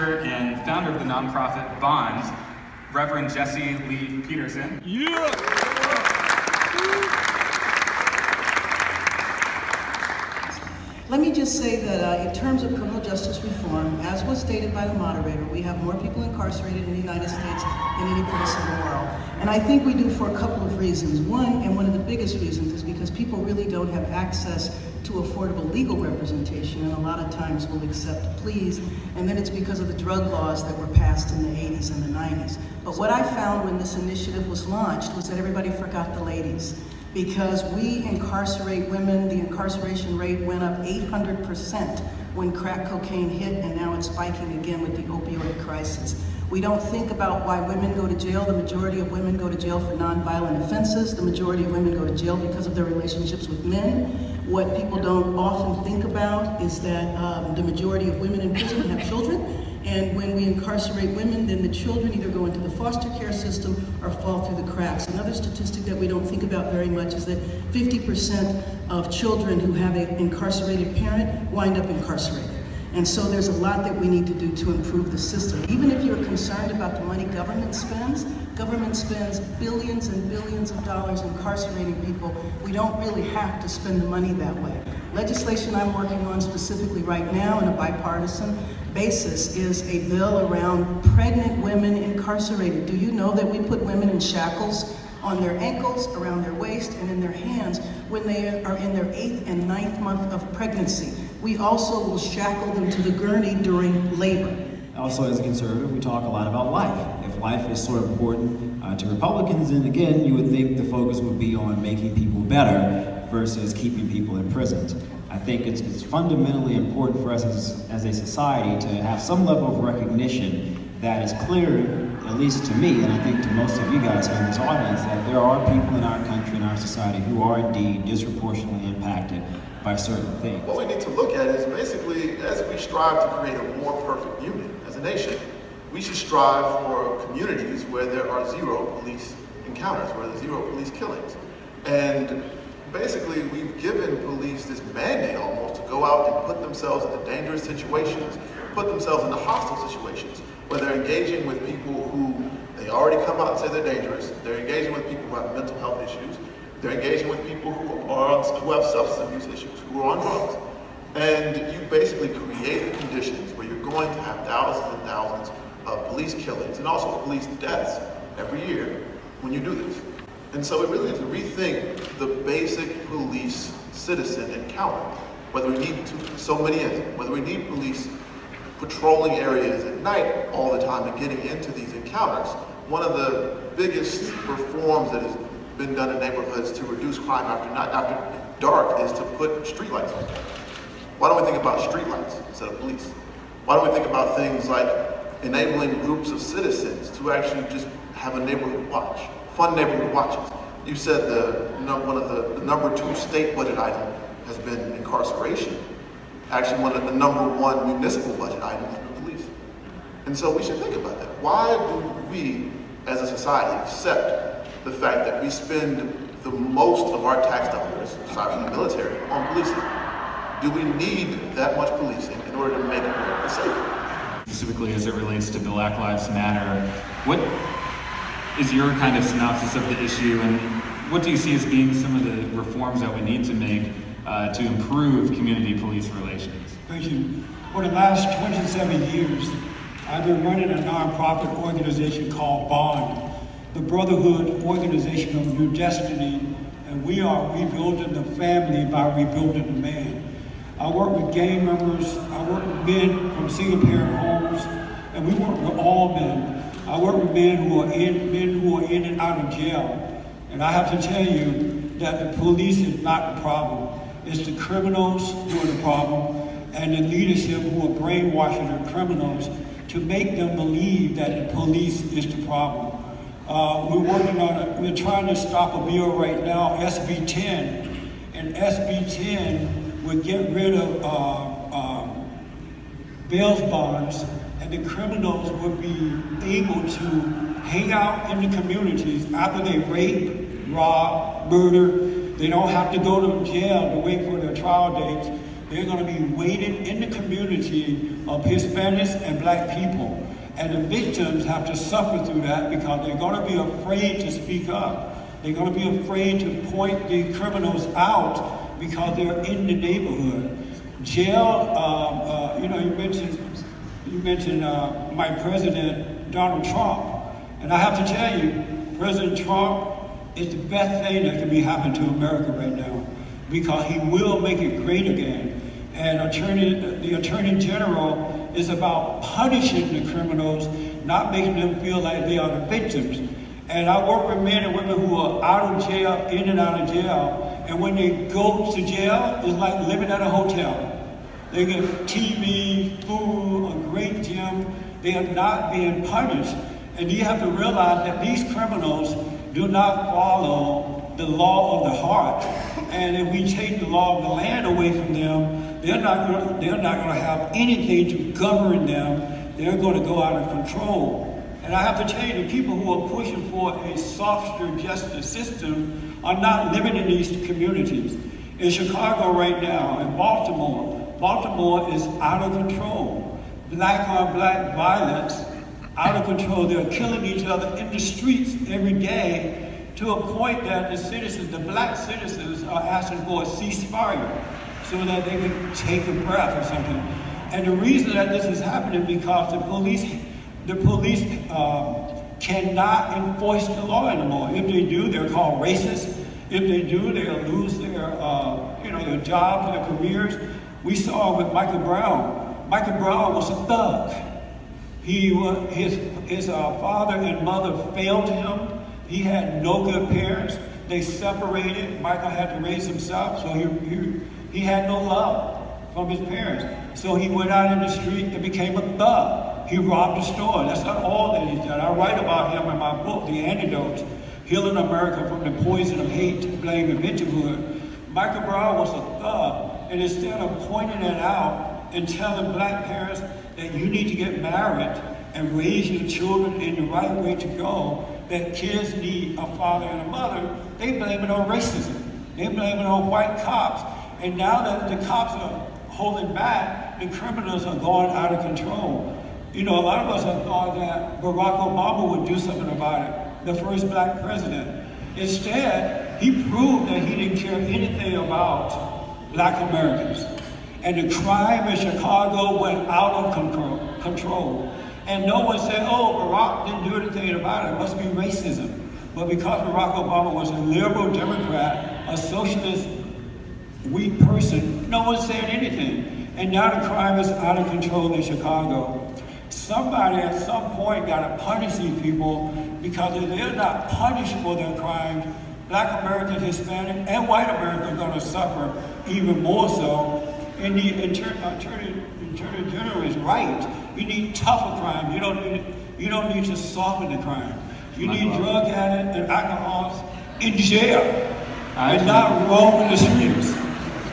pastor and founder of the nonprofit Bond, Reverend Jesse Lee Peterson. Let me just say that in terms of criminal justice reform, as was stated by the moderator, we have more people incarcerated in the United States than any place in the world. And I think we do for a couple of reasons. One, and one of the biggest reasons, is because people really don't have access to affordable legal representation, and a lot of times will accept pleas, and then it's because of the drug laws that were passed in the 80s and the 90s. But what I found when this initiative was launched was that everybody forgot the ladies. Because we incarcerate women, the incarceration rate went up 800% when crack cocaine hit, and now it's spiking again with the opioid crisis. We don't think about why women go to jail. The majority of women go to jail for nonviolent offenses. The majority of women go to jail because of their relationships with men. What people don't often think about is that the majority of women in prison have children. And when we incarcerate women, then the children either go into the foster care system or fall through the cracks. Another statistic that we don't think about very much is that 50% of children who have an incarcerated parent wind up incarcerated. And so there's a lot that we need to do to improve the system. Even if you're concerned about the money government spends billions and billions of dollars incarcerating people. We don't really have to spend the money that way. Legislation I'm working on specifically right now on a bipartisan basis is a bill around pregnant women incarcerated. Do you know that we put women in shackles on their ankles, around their waist, and in their hands when they are in their 8th and 9th month of pregnancy? We also will shackle them to the gurney during labor. Also, as a conservative, we talk a lot about life. If life is so important to Republicans, then again, you would think the focus would be on making people better versus keeping people in prisons. I think it's fundamentally important for us as a society to have some level of recognition that is clear, at least to me, and I think to most of you guys here in this audience, that there are people in our country, in our society, who are indeed disproportionately impacted by certain things. What we need to look at is basically, as we strive to create a more perfect union as a nation, we should strive for communities where there are zero police encounters, where there are zero police killings. And basically, we've given police this mandate almost to go out and put themselves into dangerous situations, put themselves into hostile situations, where they're engaging with people who they already come out and say they're dangerous. They're engaging with people who have mental health issues. They're engaging with people who have substance abuse issues, who are on drugs. And you basically create the conditions where you're going to have thousands and thousands of police killings and also police deaths every year when you do this. And so we really need to rethink the basic police citizen encounter, whether we need so many of them, whether we need police patrolling areas at night all the time and getting into these encounters. One of the biggest reforms that has been done in neighborhoods to reduce crime after dark is to put streetlights on. Why don't we think about streetlights instead of police? Why don't we think about things like enabling groups of citizens to actually just have a neighborhood watch, fun neighborhood watches? You said one of the number 2 state budget item has been incarceration. Actually, one of the number 1 municipal budget items has been police. And so we should think about that. Why do we, as a society, accept the fact that we spend the most of our tax dollars, aside from the military, on policing? Do we need that much policing in order to make America safer? Specifically as it relates to Black Lives Matter, what is your kind of synopsis of the issue, and what do you see as being some of the reforms that we need to make to improve community police relations? Thank you. For the last 27 years, I've been running a nonprofit organization called Bond, the Brotherhood Organization of New Destiny, and we are rebuilding the family by rebuilding the man. I work with gang members, I work with men from single parent homes, and we work with all men. I work with men who are in and out of jail. And I have to tell you that the police is not the problem. It's the criminals who are the problem, and the leadership who are brainwashing the criminals to make them believe that the police is the problem. We're trying to stop a bill right now, SB 10, and SB 10 would get rid of bail bonds, and the criminals would be able to hang out in the communities after they rape, rob, murder. They don't have to go to jail to wait for their trial dates. They're going to be weighted in the community of Hispanics and black people. And the victims have to suffer through that because they're going to be afraid to speak up. They're going to be afraid to point the criminals out because they're in the neighborhood. Jail, you mentioned my president, Donald Trump. And I have to tell you, President Trump is the best thing that can be happening to America right now because he will make it great again. And the Attorney General is about punishing the criminals, not making them feel like they are the victims. And I work with men and women who are out of jail, in and out of jail, and when they go to jail, it's like living at a hotel. They get TV, food, a great gym. They are not being punished. And you have to realize that these criminals do not follow the law of the heart. And if we take the law of the land away from them, they're not going to have anything to govern them. They're going to go out of control. And I have to tell you, the people who are pushing for a softer justice system are not living in these communities. In Chicago right now, in Baltimore is out of control. Black on black violence, out of control. They're killing each other in the streets every day to a point that the black citizens are asking for a ceasefire so that they can take a breath or something. And the reason that this is happening because the police cannot enforce the law anymore. If they do, they're called racist. If they do, they'll lose their jobs, their careers. We saw with Michael Brown. Michael Brown was a thug. His father and mother failed him. He had no good parents. They separated. Michael had to raise himself, so he had no love from his parents. So he went out in the street and became a thug. He robbed a store. That's not all that he's done. I write about him in my book, The Antidote, Healing America from the Poison of Hate, Blame, and Victimhood. Michael Brown was a thug, and instead of pointing it out and telling black parents that you need to get married and raise your children in the right way to go, that kids need a father and a mother, they blame it on racism. They blame it on white cops. And now that the cops are holding back, the criminals are going out of control. You know, a lot of us have thought that Barack Obama would do something about it, the first black president. Instead, he proved that he didn't care anything about black Americans. And the crime in Chicago went out of control. And no one said, oh, Barack didn't do anything about it. It must be racism. But because Barack Obama was a liberal Democrat, a socialist, weak person, no one said anything. And now the crime is out of control in Chicago. Somebody at some point got to punish these people because if they're not punished for their crimes, black Americans, Hispanic, and white Americans are going to suffer even more so. And the Attorney General is right. You need tougher crime. You don't need to soften the crime. You need drug addicts and alcoholics in jail and not roam the streets.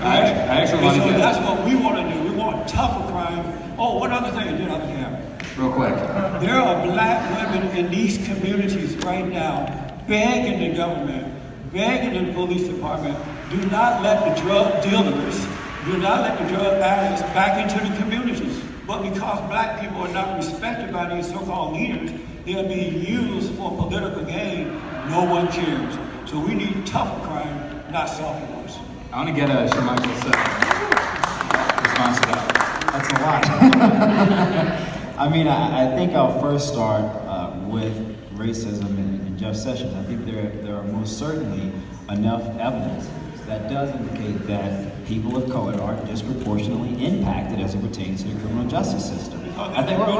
Right? So that's what we want to do. We want tougher crime. Oh, one other thing, then I'll have. Real quick. There are black women in these communities right now begging the government, begging the police department, do not let the drug dealers, do not let the drug addicts back into the communities. But because black people are not respected by these so-called leaders, they are being used for political gain. No one cares. So we need tougher crime, not softer ones. I want to get Shamaika's response to that. That's a lot. I mean, I think I'll first start with racism and Jeff Sessions. I think there are most certainly enough evidence that does indicate that people of color are disproportionately impacted as it pertains to the criminal justice system. I think, hold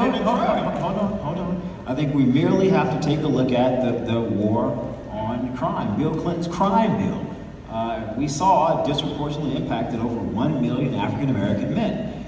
on. I think we merely have to take a look at the war on crime, Bill Clinton's crime bill. We saw disproportionately impacted over 1 million African American men.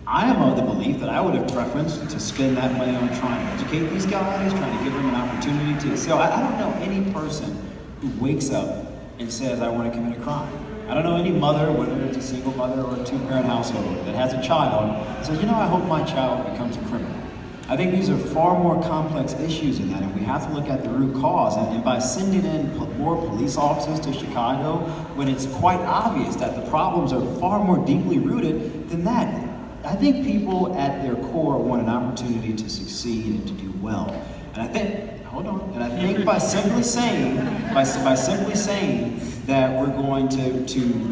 I am of the belief that I would have preferenced to spend that money on trying to educate these guys, trying to give them an opportunity to. So I don't know any person who wakes up and says, I want to commit a crime. I don't know any mother, whether it's a single mother or a two-parent household, that has a child and says, you know, I hope my child becomes a criminal. I think these are far more complex issues than that, and we have to look at the root cause. And by sending in more police officers to Chicago, when it's quite obvious that the problems are far more deeply rooted than that, I think people at their core want an opportunity to succeed and to do well. And I think, hold on, and I think by simply saying that we're going to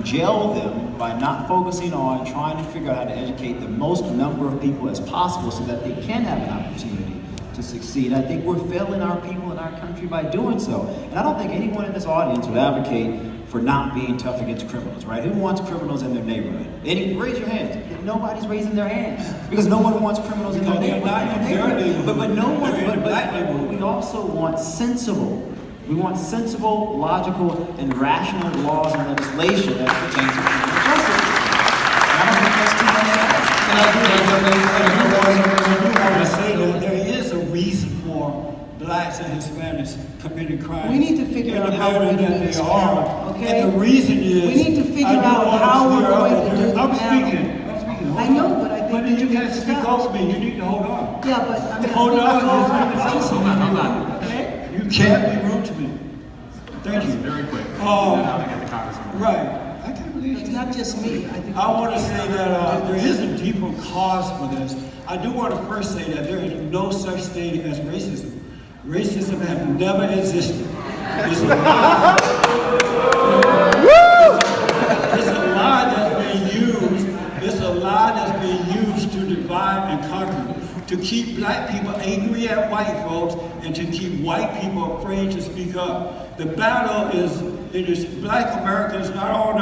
jail them by not focusing on trying to figure out how to educate the most number of people as possible so that they can have an opportunity to succeed, I think we're failing our people in our country by doing so. And I don't think anyone in this audience would advocate for not being tough against criminals, right? Who wants criminals in their neighborhood? Raise your hands. Nobody's raising their hands because no one wants criminals in their neighborhood. But we also want sensible. We want sensible, logical, and rational laws and legislation that pertains to criminal justice. And I don't think that's too much. I want to say that there is a reason for blacks and Hispanics committing crimes. We need to figure out how we're going to do this panel, okay? And the reason is... We need to figure out how we're going to do the panel. I'm speaking. I know, but I think But that you you can't have to speak stop. off me. You need to hold on. Yeah, but I mean... Hold on. Hold on. Okay? You can't be rude to me. Thank you. Very quick. Now we get the congressman. Right. I can't believe It's not just me. I think I want to say that there is a deeper cause for this. I do want to first say that there is no such thing as racism. Racism has never existed. It's a lie. It's a lie that's being used. It's a lie that's being used to divide and conquer, to keep black people angry at white folks and to keep white people afraid to speak up. The battle is, it is black Americans, not all,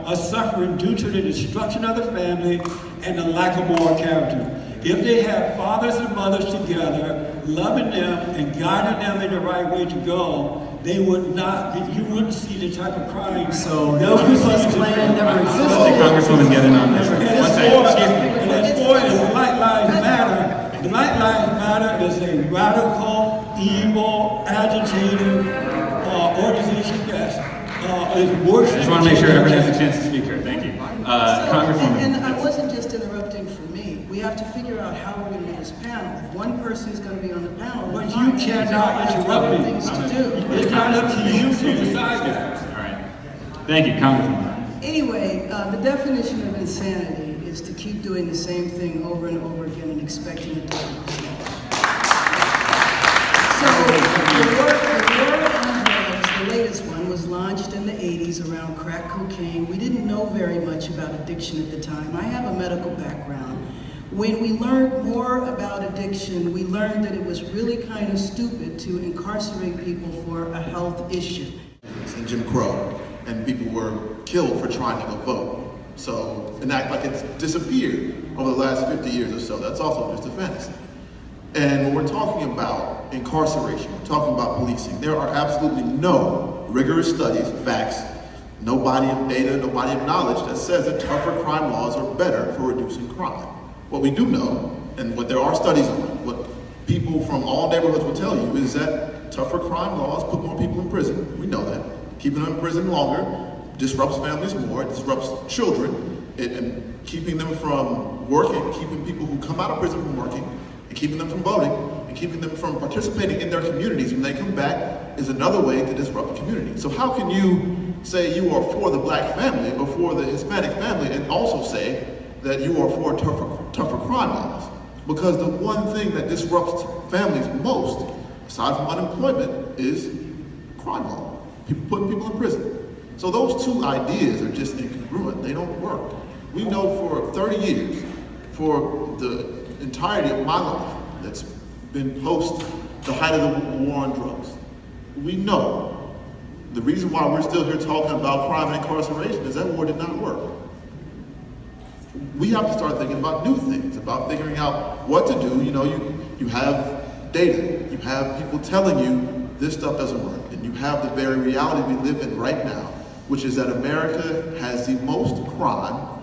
are suffering due to the destruction of the family and the lack of moral character. If they had fathers and mothers together, loving them and guiding them in the right way to go, they would not, you wouldn't see the type of crime. So no Ku-Klux Klan never existed. Congresswoman get in on this. And as far as Black Lives Matter, Black Lives Matter is a radical, evil, agitative organization that is worse. I just want to make sure everyone has a chance to speak here. Thank you. Congresswoman. And I wasn't just interrupting for me. We have to figure out how we're going to do this panel. If one person is going to be on the panel, But then you fine. cannot There are interrupt other me. things to do. It's not up to you to decide that. All right. Thank you, Congresswoman. Anyway, the definition of insanity is to keep doing the same thing over and over again and expecting a different result. So the war on drugs, the latest one, was launched in the 80s around crack cocaine. We didn't know very much about addiction at the time. I have a medical background. When we learned more about addiction, we learned that it was really kind of stupid to incarcerate people for a health issue. And Jim Crow, and people were killed for trying to go vote. So, and act like it's disappeared over the last 50 years or so. That's also just a fantasy. And when we're talking about incarceration, we're talking about policing, there are absolutely no rigorous studies, facts, no body of data, no body of knowledge that says that tougher crime laws are better for reducing crime. What we do know, and what there are studies on, what people from all neighborhoods will tell you, is that tougher crime laws put more people in prison. We know that. Keeping them in prison longer disrupts families more, it disrupts children, and keeping them from working, keeping people who come out of prison from working, and keeping them from voting, and keeping them from participating in their communities when they come back is another way to disrupt the community. So how can you say you are for the black family or for the Hispanic family and also say that you are for tougher crime laws? Because the one thing that disrupts families most, aside from unemployment, is crime law. Putting people in prison. So those two ideas are just incongruent. They don't work. We know for 30 years, for the entirety of my life that's been post the height of the war on drugs, we know the reason why we're still here talking about crime and incarceration is that war did not work. We have to start thinking about new things, about figuring out what to do. You know, you have data, you have people telling you this stuff doesn't work, and you have the very reality we live in right now, which is that America has the most crime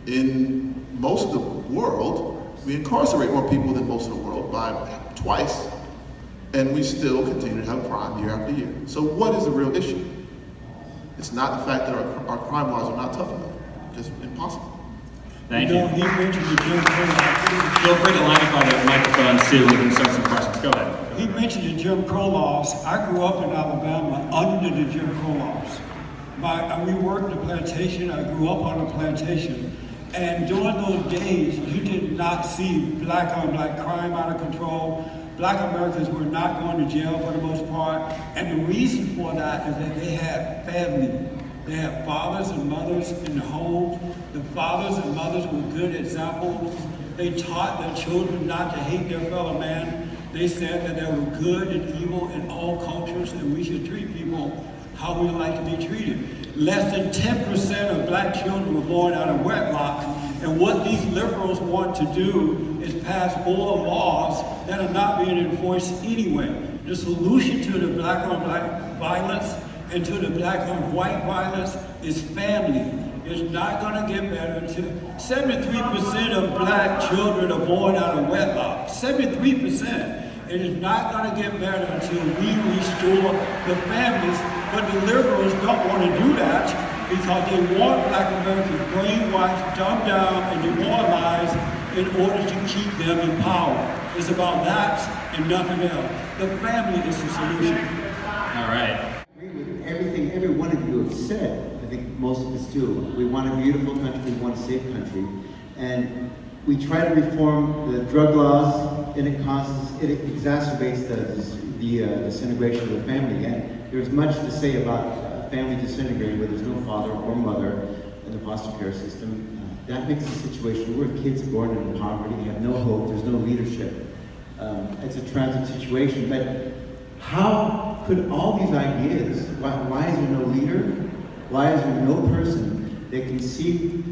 in most of the world. We incarcerate more people than most of the world by twice, and we still continue to have crime year after year. So what is the real issue? It's not the fact that our crime laws are not tough enough. Just impossible. Thank No, you. he mentioned the Jim Crow laws. Feel free to line up by the microphones too. We can start some questions. Go ahead. He mentioned the Jim Crow laws. I grew up in Alabama under the Jim Crow laws. We worked the plantation. I grew up on a plantation. And during those days, you did not see black on black crime out of control. Black Americans were not going to jail for the most part. And the reason for that is that they had family. They had fathers and mothers in the homes. The fathers and mothers were good examples. They taught their children not to hate their fellow man. They said that there were good and evil in all cultures, and we should treat people how we like to be treated. Less than 10% of black children were born out of wedlock, and what these liberals want to do is pass more laws that are not being enforced anyway. The solution to the black on black violence and to the black on white violence is family. It's not going to get better until 73% of black children are born out of wedlock. 73%. It is not going to get better until we restore the families. But the liberals don't want to do that because they want black Americans brainwashed, dumbed down, and demoralized in order to keep them in power. It's about that and nothing else. The family is the solution. All right. I agree with everything every one of you have said. I think most of us do. We want a beautiful country, we want a safe country. And we try to reform the drug laws, and it exacerbates the disintegration of the family. And there's much to say about family disintegrating where there's no father or mother in the foster care system. That makes a situation where kids are born into poverty, they have no hope, there's no leadership. It's a tragic situation, but how could all these ideas, why is there no leader? Why is there no person that can see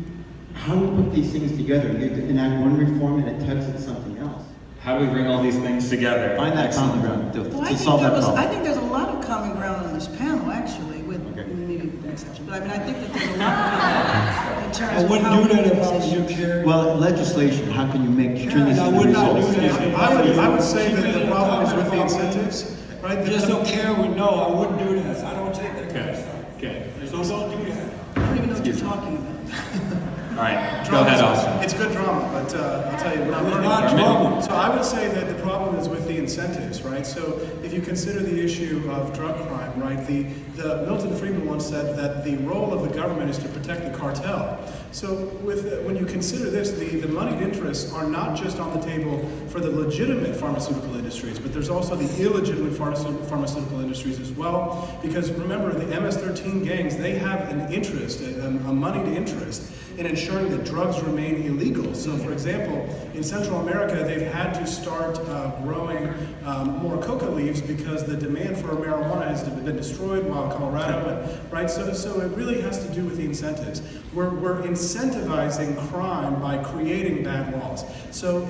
how we put these things together? You enact one reform and it tugs at something else. How do we bring all these things together? Find that Excellent. common ground Well, to solve that problem. I think there's a lot of common ground on this panel, actually, with maybe an exception. But I mean, I think that there's a lot of common in terms I of wouldn't how do we that if this I was issue. you, Carrie. Well, legislation, how can you turn this I into would not results? do that. I would say that the problem is with the incentives, right? Just so Karen would know, I wouldn't do this. I don't take that kind of Okay. stuff. Okay. So don't do that. I don't even know what you're talking about. All right. Go ahead, Austin. It's good drama, but I'll tell you what I'm It's learning. not drama. So I would say that the problem is with the incentives, right? So if you consider the issue of drug crime, right? The Milton Friedman once said that the role of the government is to protect the cartel. So when you consider this, the moneyed interests are not just on the table for the legitimate pharmaceutical industries, but there's also the illegitimate pharmaceutical industries as well. Because remember, the MS-13 gangs, they have an interest, a moneyed interest, in ensuring that drugs remain illegal. So for example, in Central America, they've had to start growing more coca leaves because the demand for marijuana has been destroyed while in Colorado, right? So it really has to do with the incentives. We're incentivizing crime by creating bad laws. So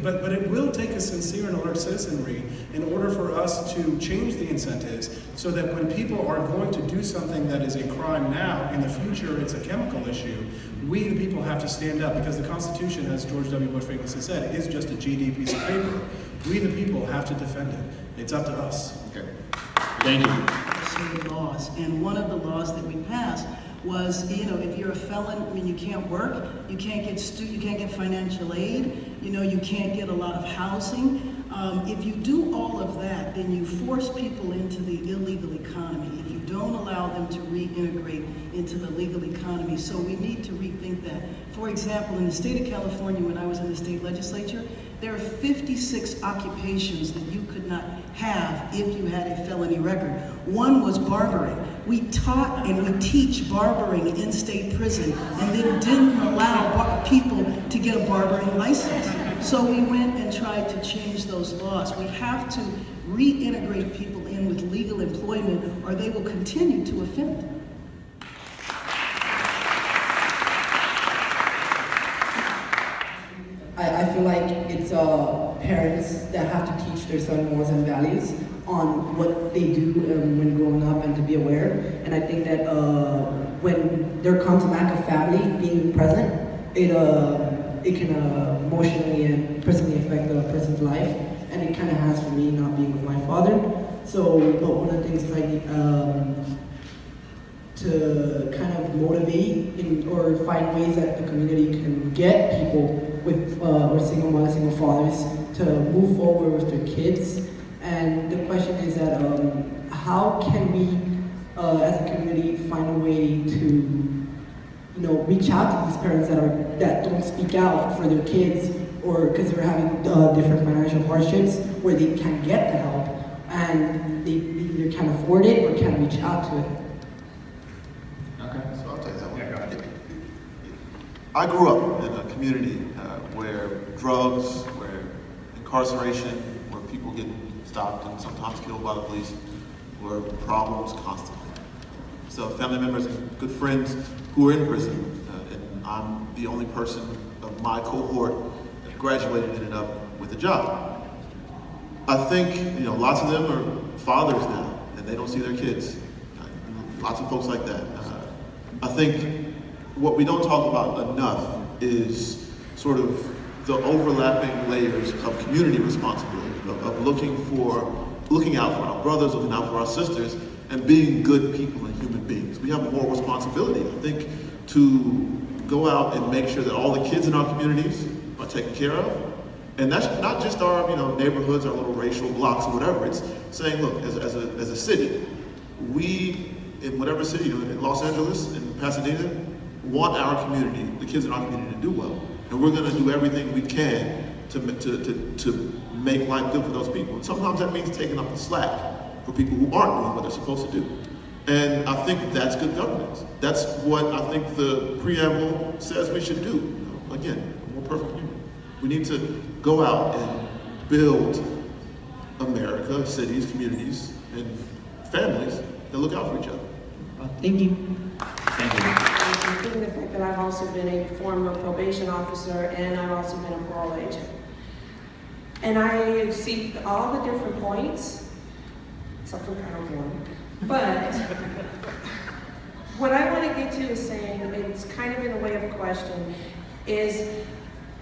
but it will take a sincere and alert citizenry in order for us to change the incentives so that when people are going to do something that is a crime now, in the future it's a chemical issue, we the people have to stand up because the Constitution, as George W. Bush famously said, is just a GD piece of paper. We the people have to defend it. It's up to us. Okay. Thank you. Certain laws, and one of the laws that we passed was, if you're a felon, I mean, you can't work, you can't get financial aid, you can't get a lot of housing. If you do all of that, then you force people into the illegal economy. If you don't allow them to reintegrate into the legal economy, so we need to rethink that. For example, in the state of California, when I was in the state legislature, there are 56 occupations that you could not have if you had a felony record. One was barbering. We taught and we teach barbering in state prison and then didn't allow people to get a barbering license. So we went and tried to change those laws. We have to reintegrate people in with legal employment or they will continue to offend. I feel like it's parents that have to teach their son morals and values on what they do when growing up and to be aware. And I think that when there comes a lack of family being present, it can emotionally and personally affect a person's life. And it kind of has for me not being with my father. So, but one of the things is like, to kind of motivate or find ways that the community can get people with single mothers, single fathers to move forward with their kids. And the question is that how can we, as a community, find a way to, reach out to these parents that don't speak out for their kids, or because they're having different financial hardships where they can't get the help and they either can't afford it or can't reach out to it. So I'll take that one. I grew up in a community where drugs, where incarceration, where people get stopped and sometimes killed by the police were problems constantly. So family members and good friends who are in prison, and I'm the only person of my cohort that graduated and ended up with a job. I think, lots of them are fathers now, and they don't see their kids. Lots of folks like that. I think what we don't talk about enough is sort of the overlapping layers of community responsibility, of looking out for our brothers, looking out for our sisters, and being good people and human beings. We have more responsibility, I think, to go out and make sure that all the kids in our communities are taken care of. And that's not just our neighborhoods, our little racial blocks or whatever. It's saying, look, as a city, we, in whatever city, in Los Angeles, in Pasadena, want our community, the kids in our community, to do well. And we're going to do everything we can to make life good for those people. And sometimes that means taking up the slack for people who aren't doing what they're supposed to do. And I think that's good governance. That's what I think the preamble says we should do. Again, a more perfect union. We need to go out and build America, cities, communities, and families that look out for each other. Thank you. Thank you. Including the fact that I've also been a former probation officer and I've also been a parole agent. And I see all the different points, except for kind of one. But what I want to get to is saying, it's kind of in a way of a question, is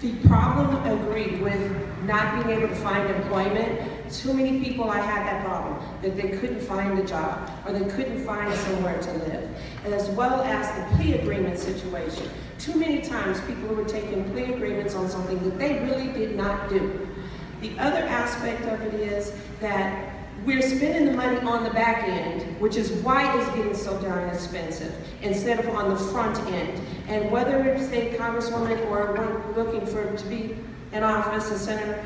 the problem, agreed, with not being able to find employment. Too many people I had that problem, that they couldn't find a job or they couldn't find somewhere to live. And as well as the plea agreement situation. Too many times people were taking plea agreements on something that they really did not do. The other aspect of it is that we're spending the money on the back end, which is why it's getting so darn expensive, instead of on the front end. And whether it's a congresswoman or one looking to be in office, a senator,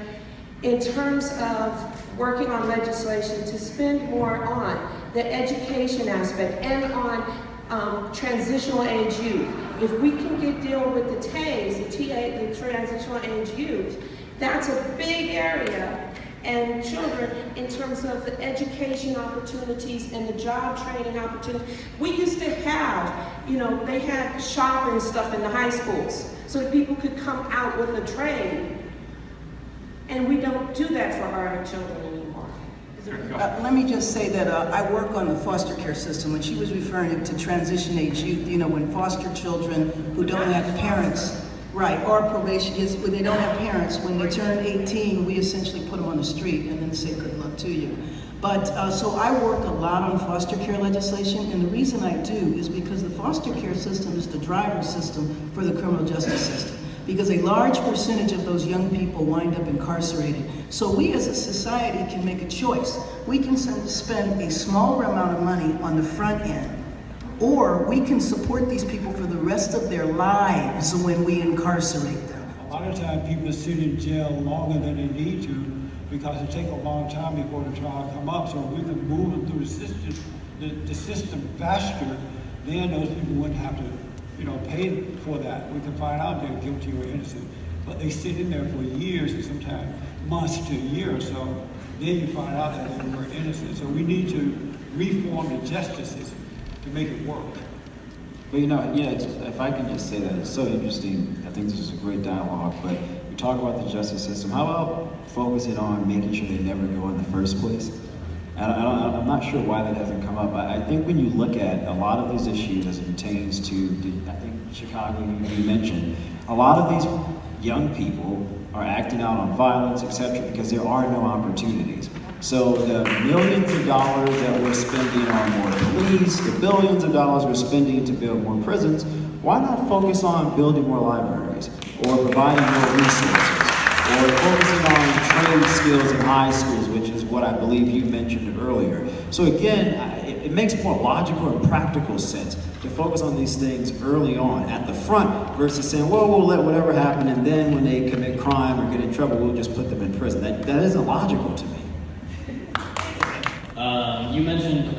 in terms of working on legislation to spend more on the education aspect and on transitional age youth. If we can deal with the TAs, the transitional age youth, that's a big area, and children in terms of the education opportunities and the job training opportunities. We used to have, they had shopping stuff in the high schools so that people could come out with a trade. And we don't do that for our children anymore. Let me just say that I work on the foster care system. When she was referring to transition age youth, when foster children who don't have parents, right, or probation, when they don't have parents, when they turn 18, we essentially put them on the street and then say good luck to you. But, so I work a lot on foster care legislation, and the reason I do is because the foster care system is the driver's system for the criminal justice system. Because a large percentage of those young people wind up incarcerated. So we as a society can make a choice. We can spend a smaller amount of money on the front end, or we can support these people for the rest of their lives when we incarcerate them. A lot of times people sit in jail longer than they need to because it takes a long time before the trial come up. So if we can move them through the system faster, then those people wouldn't have to pay for that. We can find out if they're guilty or innocent. But they sit in there for years and sometimes months to a year or so. Then you find out that they were innocent. So we need to reform the justice system to make it work. But if I can just say that, it's so interesting. I think this is a great dialogue, but we talk about the justice system. How about focusing on making sure they never go in the first place? I'm not sure why that hasn't come up. I think when you look at a lot of these issues as it pertains to, I think Chicago, you mentioned, a lot of these young people are acting out on violence, etc., because there are no opportunities. So the millions of dollars that we're spending on more police, the billions of dollars we're spending to build more prisons, why not focus on building more libraries or providing more resources or focusing on trade skills in high schools, which is what I believe you mentioned earlier. So again, it makes more logical and practical sense to focus on these things early on at the front versus saying, well, we'll let whatever happen and then when they commit crime or get in trouble, we'll just put them in prison. That isn't logical to me. You mentioned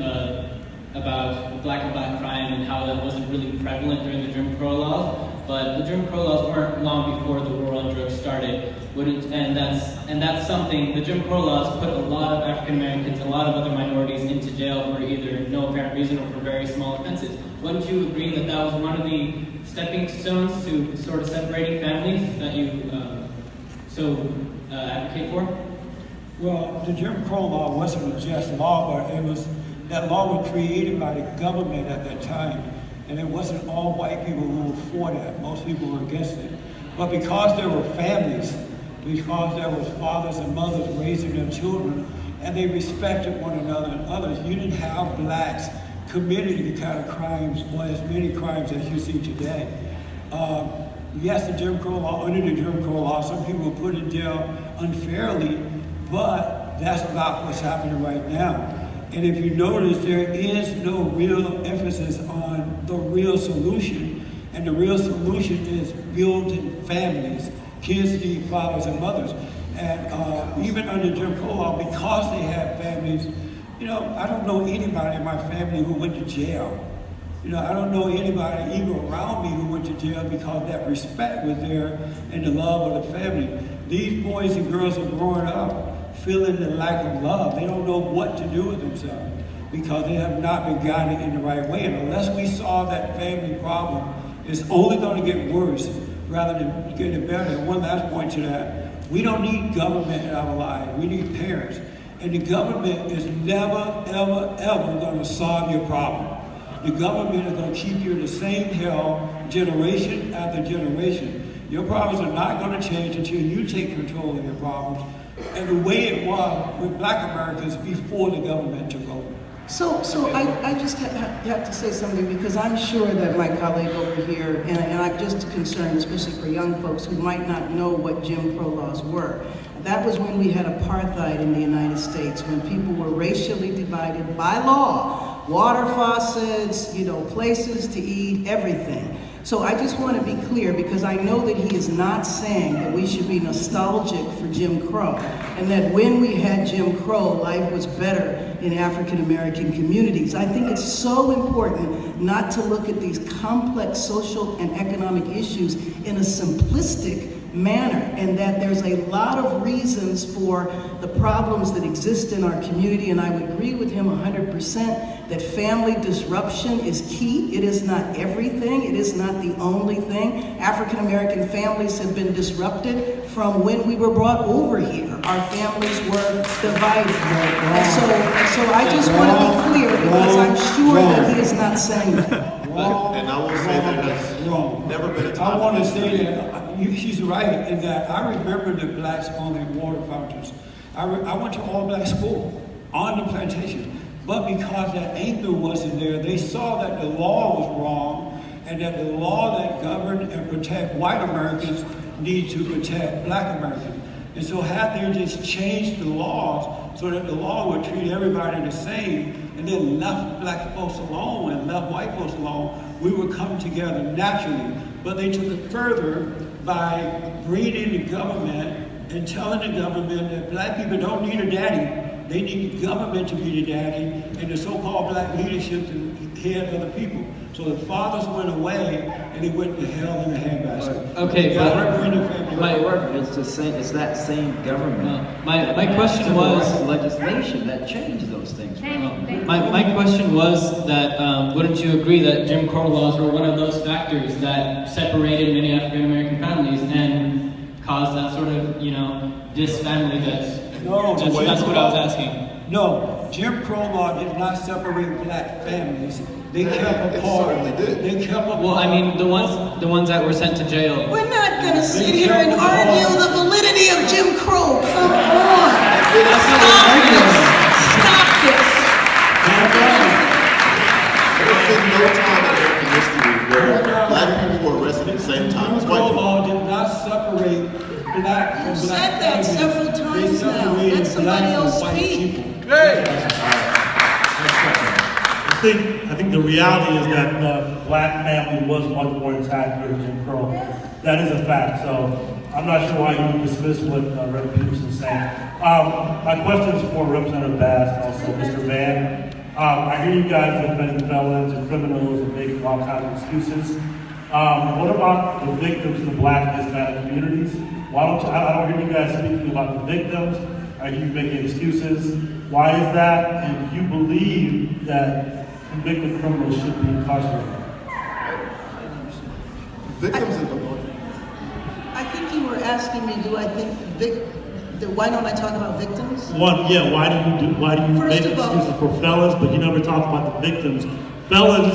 about black on black crime and how that wasn't really prevalent during the Jim Crow laws, but the Jim Crow laws weren't long before the war on drugs started. And that's something, the Jim Crow laws put a lot of African Americans, a lot of other minorities into jail for either no apparent reason or for very small offenses. Wouldn't you agree that that was one of the stepping stones to sort of separating families that you advocate for? Well, the Jim Crow law wasn't a just law, but that law was created by the government at that time. And it wasn't all white people who were for that. Most people were against it. But because there were families, because there was fathers and mothers raising their children, and they respected one another and others, you didn't have blacks committing the kind of crimes, or as many crimes as you see today. Yes, the Jim Crow law, under the Jim Crow law, some people were put in jail unfairly, but that's not what's happening right now. And if you notice, there is no real emphasis on the real solution. And the real solution is building families. Kids need fathers and mothers. And even under Jim Crow law, because they had families, I don't know anybody in my family who went to jail. I don't know anybody even around me who went to jail because that respect was there and the love of the family. These boys and girls are growing up feeling the lack of love. They don't know what to do with themselves because they have not been guided in the right way. And unless we solve that family problem, it's only going to get worse rather than getting better. And one last point to that, we don't need government in our lives. We need parents. And the government is never, ever, ever going to solve your problem. The government is going to keep you in the same hell generation after generation. Your problems are not going to change until you take control of your problems. And the way it was with black Americans before the government took over. So I just have to say something because I'm sure that my colleague over here, and I'm just concerned, especially for young folks who might not know what Jim Crow laws were. That was when we had apartheid in the United States, when people were racially divided by law. Water faucets, places to eat, everything. So I just want to be clear because I know that he is not saying that we should be nostalgic for Jim Crow and that when we had Jim Crow, life was better in African American communities. I think it's so important not to look at these complex social and economic issues in a simplistic manner, and that there's a lot of reasons for the problems that exist in our community, and I would agree with him 100% that family disruption is key. It is not everything. It is not the only thing. African American families have been disrupted from when we were brought over here. Our families were divided. And so I just want to be clear because I'm sure that he is not saying that. And I will say there has never been a time. I want to say that she's right in that I remember the blacks owning water fountains. I went to all black school on the plantation, but because that anger wasn't there, they saw that the law was wrong and that the law that governed and protect white Americans need to protect black Americans. And so had they just changed the laws so that the law would treat everybody the same and then left black folks alone and left white folks alone, we would come together naturally. But they took it further by bringing the government and telling the government that black people don't need a daddy. They need the government to be the daddy and the so-called black leadership to head other people. So the fathers went away and they went to hell in a handbasket. Okay, It's that same government. My question was legislation that changed those things. My question was that wouldn't you agree that Jim Crow laws were one of those factors that separated many African American families and caused that sort of disfamily? That's what I was asking. No, Jim Crow law did not separate black families. They kept It apart. certainly did. They kept apart. Well, I mean, the ones that were sent to jail. We're not gonna sit here and argue the validity of Jim Crow. Come on. Stop this. Stop this. There's been no time in American history where black people were arrested at the same time as Jim white Crow people. law did not separate black from You black said that families. several They times now. separated Let somebody black else and white speak. people. I think the reality is that the black family was much more intact during Jim Crow. That is a fact. So I'm not sure why you would dismiss what Reverend Peterson is saying. My question is for Representative Bass and also Mr. Vann. I hear you guys defending felons and criminals and making all kinds of excuses. What about the victims in the black and Hispanic communities? Why don't you, I don't hear you guys speaking about the victims. Are you making excuses? Why is that? And do you believe that convicted criminals should be incarcerated? Victims of the I think you were asking me, do I think why don't I talk about victims? Why do you First make of all- excuses for felons, but you never talk about the victims? Felons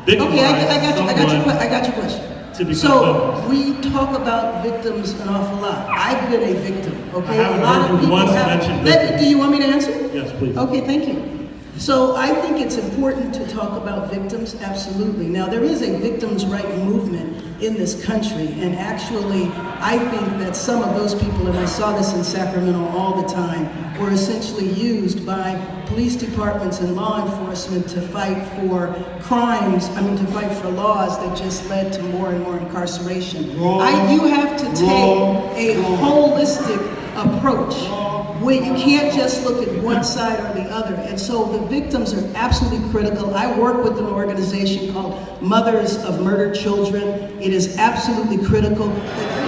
victimize Okay, I got your question. to become So felons. we talk about victims an awful lot. I've been a victim, okay? I haven't A lot heard of you people once have. mention victim. Do you want me to answer? Yes, please. Okay, thank you. So I think it's important to talk about victims, absolutely. Now, there is a victims' right movement in this country, and actually, I think that some of those people, and I saw this in Sacramento all the time, were essentially used by police departments and law enforcement to fight for to fight for laws that just led to more and more incarceration. You have to take a holistic approach where you can't just look at one side or the other. And so the victims are absolutely critical. I work with an organization called Mothers of Murdered Children. It is absolutely critical that